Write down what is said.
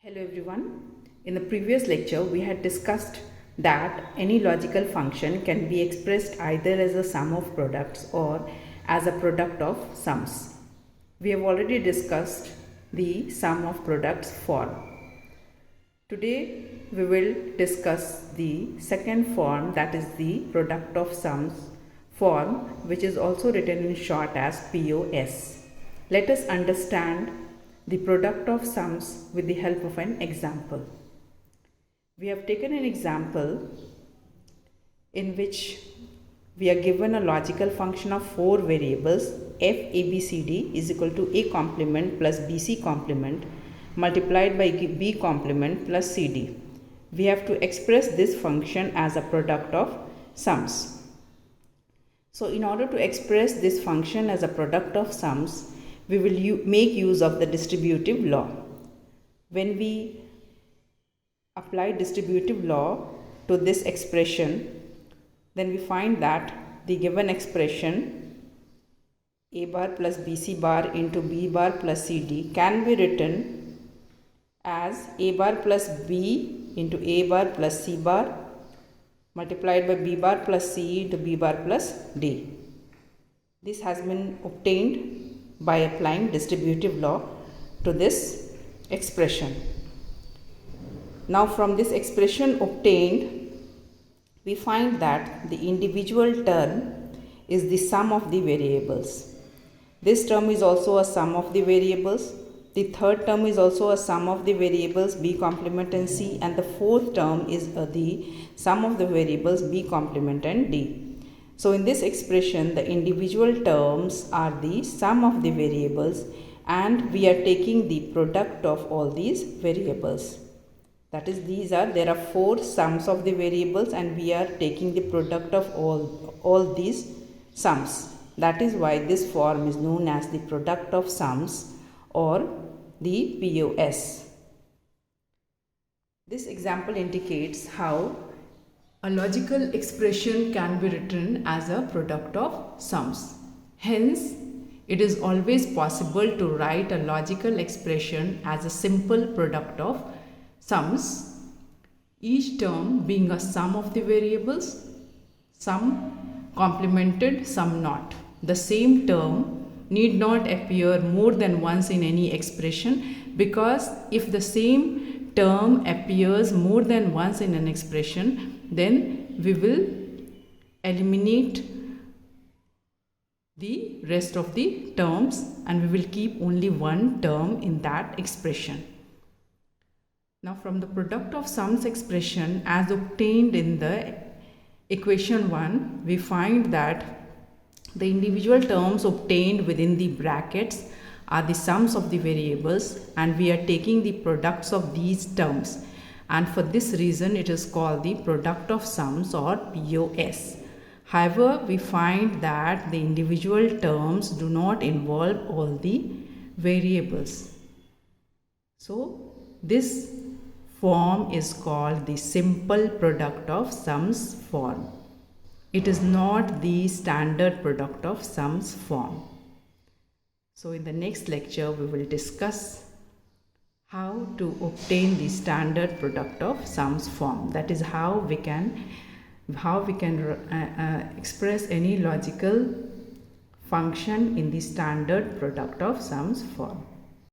Hello everyone. In the previous lecture, we had discussed that any logical function can be expressed either as a sum of products or as a product of sums. We have already discussed the sum of products form. Today, we will discuss the second form, that is the product of sums form, which is also written in short as POS. Let us understand the product of sums with the help of an example. We have taken an example in which we are given a logical function of four variables f a b c d is equal to a complement plus bc complement multiplied by b complement plus cd. We have to express this function as a product of sums. So in order to express this function as a product of sums, we will make use of the distributive law. When we apply distributive law to this expression, then we find that the given expression a bar plus bc bar into b bar plus cd can be written as a bar plus b into a bar plus c bar multiplied by b bar plus c into b bar plus d. This has been obtained by applying distributive law to this expression. Now from this expression obtained, we find that the individual term is the sum of the variables. This term is also a sum of the variables. The third term is also a sum of the variables b complement and c, and the fourth term is the sum of the variables b complement and d. So in this expression, the individual terms are the sum of the variables, and we are taking the product of all these variables. That is, there are four sums of the variables, and we are taking the product of all these sums. That is why this form is known as the product of sums or the POS. This example indicates how a logical expression can be written as a product of sums. Hence, it is always possible to write a logical expression as a simple product of sums, each term being a sum of the variables, some complemented, some not. The same term need not appear more than once in any expression, because if the same term appears more than once in an expression, then we will eliminate the rest of the terms and we will keep only one term in that expression. Now from the product of sums expression as obtained in the equation 1, we find that the individual terms obtained within the brackets are the sums of the variables, and we are taking the products of these terms, and for this reason it is called the product of sums or POS. However, we find that the individual terms do not involve all the variables. So this form is called the simple product of sums form. It is not the standard product of sums form. So in the next lecture, we will discuss how to obtain the standard product of sums form. That is how we can express any logical function in the standard product of sums form.